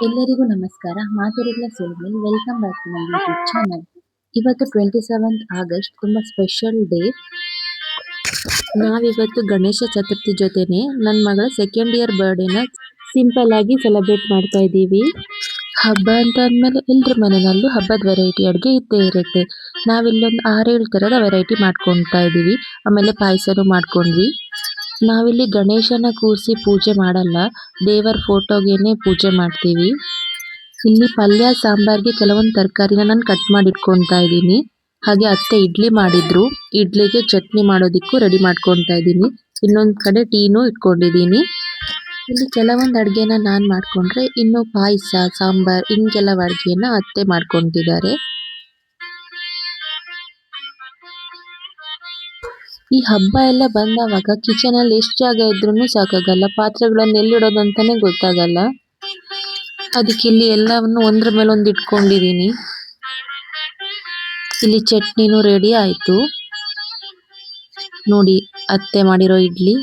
ಎಲ್ಲರಿಗೂ ನಮಸ್ಕಾರ. ಮಾತಿರಲ್ಲ ಸೋಲ್ಮೇಲ್ welcome back to my YouTube channel. ಇವತ್ತು 27 ಆಗಸ್ಟ್ ತುಂಬಾ ಸ್ಪೆಷಲ್ ಡೇ. ನಾವಿವತ್ತು ಗಣೇಶ ಚತುರ್ಥಿ ಜೊತೆನೆ ನನ್ನ ಮಗಳ ಸೆಕೆಂಡ್ ಇಯರ್ ಬರ್ಡೇನ ಸಿಂಪಲ್ ಆಗಿ ಸೆಲೆಬ್ರೇಟ್ ಮಾಡ್ತಾ ಇದ್ದೀವಿ. ಹಬ್ಬ ಅಂತ ಅಂದಮೇಲೆ ಎಲ್ಲರ ಮನೆಯಲ್ಲೂ ಹಬ್ಬದ ವೆರೈಟಿ ಅಡುಗೆ ಇದ್ದೇ ಇರುತ್ತೆ. ನಾವಿಲ್ಲೊಂದು 6-7 ಥರದ ವೆರೈಟಿ ಮಾಡ್ಕೊತಾ ಇದ್ದೀವಿ. ಆಮೇಲೆ ಪಾಯಸನೂ ಮಾಡ್ಕೊಂಡ್ವಿ. ನಾವಿಲ್ಲಿ ಗಣೇಶನ ಕೂರಿಸಿ ಪೂಜೆ ಮಾಡಲ್ಲ, ದೇವರ ಫೋಟೋಗೆನೆ ಪೂಜೆ ಮಾಡ್ತೀವಿ. ಇಲ್ಲಿ ಪಲ್ಯ ಸಾಂಬಾರ್ಗೆ ಕೆಲವೊಂದು ತರಕಾರಿನ ನಾನು ಕಟ್ ಮಾಡಿ ಇಟ್ಕೊತಾ ಇದ್ದೀನಿ. ಹಾಗೆ ಅತ್ತೆ ಇಡ್ಲಿ ಮಾಡಿದ್ರು, ಇಡ್ಲಿಗೆ ಚಟ್ನಿ ಮಾಡೋದಿಕ್ಕೂ ರೆಡಿ ಮಾಡ್ಕೊತಾ ಇದ್ದೀನಿ. ಇನ್ನೊಂದು ಕಡೆ ಟೀನೂ ಇಟ್ಕೊಂಡಿದ್ದೀನಿ. ಇಲ್ಲಿ ಕೆಲವೊಂದು ಅಡುಗೆನ ನಾನು ಮಾಡ್ಕೊಂಡ್ರೆ ಇನ್ನು ಪಾಯಸ ಸಾಂಬಾರ್ ಹಿಂಗೆಲ್ಲ ಅಡುಗೆನ ಅತ್ತೆ ಮಾಡ್ಕೊತಿದ್ದಾರೆ. ಈ ಹಬ್ಬ ಎಲ್ಲ ಬಂದಾವಾಗ ಕಿಚನಲ್ಲಿ ಎಷ್ಟು ಜಾಗ ಇದ್ರೂ ಸಾಕಾಗಲ್ಲ, ಪಾತ್ರೆಗಳನ್ನ ಎಲ್ಲಿಡೋದು ಅಂತಾನೆ ಗೊತ್ತಾಗಲ್ಲ. ಅದಕ್ಕೆ ಇಲ್ಲಿ ಎಲ್ಲವನ್ನು ಒಂದ್ರ ಮೇಲೆ ಒಂದು ಇಟ್ಕೊಂಡಿದ್ದೀನಿ. ಇಲ್ಲಿ ಚಟ್ನಿನೂ ರೆಡಿ ಆಯ್ತು. ನೋಡಿ ಅತ್ತೆ ಮಾಡಿರೋ ಇಡ್ಲಿ.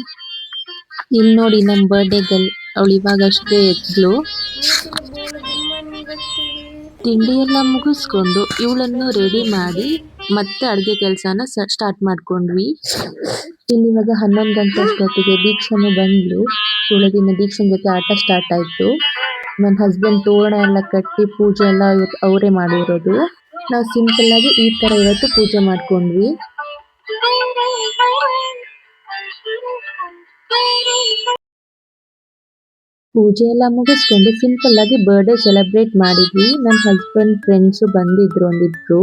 ಇಲ್ಲಿ ನೋಡಿ ನಮ್ಮ ಬರ್ಡೇ ಗರ್ಲ್, ಅವಳು ಇವಾಗಷ್ಟೇ ಎದ್ಲು. ತಿಂಡಿ ಎಲ್ಲ ಮುಗಿಸ್ಕೊಂಡು ಇವಳನ್ನು ರೆಡಿ ಮಾಡಿ ಮತ್ತೆ ಅಡುಗೆ ಕೆಲಸನ ಸ್ಟಾರ್ಟ್ ಮಾಡ್ಕೊಂಡ್ವಿ. ಇಲ್ಲಿ ಇವಾಗ 11 ಗಂಟೆ ಅಷ್ಟೊತ್ತಿಗೆ ದೀಕ್ಷಾನು ಬಂದ್ಲು. ಇವಳಗಿನ ದೀಕ್ಷನ್ ಜೊತೆ ಆಟ ಸ್ಟಾರ್ಟ್ ಆಯ್ತು. ನನ್ನ ಹಸ್ಬೆಂಡ್ ತೋರಣ ಎಲ್ಲ ಕಟ್ಟಿ ಪೂಜೆ ಎಲ್ಲ ಇವತ್ತು ಅವರೇ ಮಾಡಿರೋದು. ನಾವು ಸಿಂಪಲ್ ಆಗಿ ಈ ತರ ಇವತ್ತು ಪೂಜೆ ಮಾಡ್ಕೊಂಡ್ವಿ. ಪೂಜೆ ಎಲ್ಲ ಮುಗಿಸ್ಕೊಂಡು ಸಿಂಪಲ್ ಆಗಿ ಬರ್ಡೇ ಸೆಲೆಬ್ರೇಟ್ ಮಾಡಿದ್ವಿ. ನನ್ನ ಹಸ್ಬೆಂಡ್ ಫ್ರೆಂಡ್ಸು ಬಂದಿದ್ರು ಒಂದಿಬ್ರು.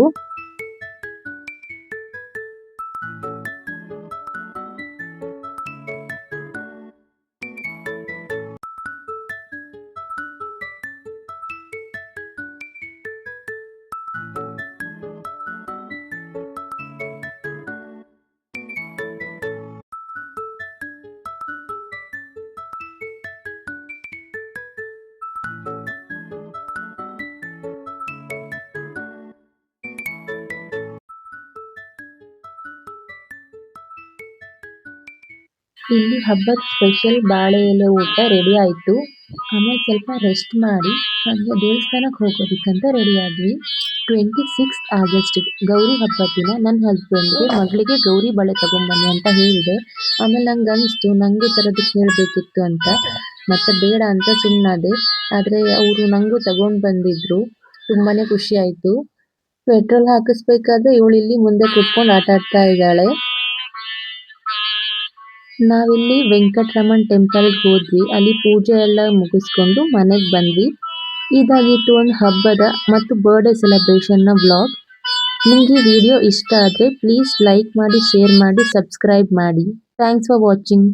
ಇಲ್ಲಿ ಹಬ್ಬದ ಸ್ಪೆಷಲ್ ಬಾಳೆ ಎಲೆ ಊಟ ರೆಡಿ ಆಯ್ತು. ಆಮೇಲೆ ಸ್ವಲ್ಪ ರೆಸ್ಟ್ ಮಾಡಿ ಹಾಗೆ ದೇವಸ್ಥಾನಕ್ಕೆ ಹೋಗೋದಕ್ಕಂತ ರೆಡಿ ಆದ್ವಿ. 26 ಆಗಸ್ಟ್ ಗೌರಿ ಹಬ್ಬದ ದಿನ ನನ್ನ ಹಸ್ಬೆಂಡ್ಗೆ ಮಗಳಿಗೆ ಗೌರಿ ಬಳೆ ತಗೊಂಡ್ಬನ್ನಿ ಅಂತ ಹೇಳಿದೆ. ಆಮೇಲೆ ನಂಗೆ ಅನಿಸ್ತು ನನಗೆ ತರೋದಕ್ಕೆ ಹೇಳಬೇಕಿತ್ತು ಅಂತ, ಮತ್ತೆ ಬೇಡ ಅಂತ ಸುಮ್ಮನಾದೆ. ಆದರೆ ಅವರು ನನಗೂ ತಗೊಂಡು ಬಂದಿದ್ರು. ತುಂಬಾನೇ ಖುಷಿ ಆಯಿತು. ಪೆಟ್ರೋಲ್ ಹಾಕಿಸ್ಬೇಕಾದ್ರೆ ಇವಳು ಇಲ್ಲಿ ಮುಂದೆ ಕುತ್ಕೊಂಡು ಆಟ ಆಡ್ತಾ ಇದ್ದಾಳೆ. ನಾವಿಲ್ಲಿ ವೆಂಕಟರಮಣ್ ಟೆಂಪಲ್ಗೆ ಹೋದ್ವಿ. ಅಲ್ಲಿ ಪೂಜೆ ಎಲ್ಲ ಮುಗಿಸ್ಕೊಂಡು ಮನೆಗೆ ಬಂದ್ವಿ. ಇದಾಗಿತ್ತು ಒಂದು ಹಬ್ಬದ ಮತ್ತು ಬರ್ಡೇ ಸೆಲೆಬ್ರೇಷನ್ನ ವ್ಲಾಗ್. ನಿಮಗೆ ವಿಡಿಯೋ ಇಷ್ಟ ಆದರೆ ಪ್ಲೀಸ್ ಲೈಕ್ ಮಾಡಿ, ಶೇರ್ ಮಾಡಿ, ಸಬ್ಸ್ಕ್ರೈಬ್ ಮಾಡಿ. Thanks for watching.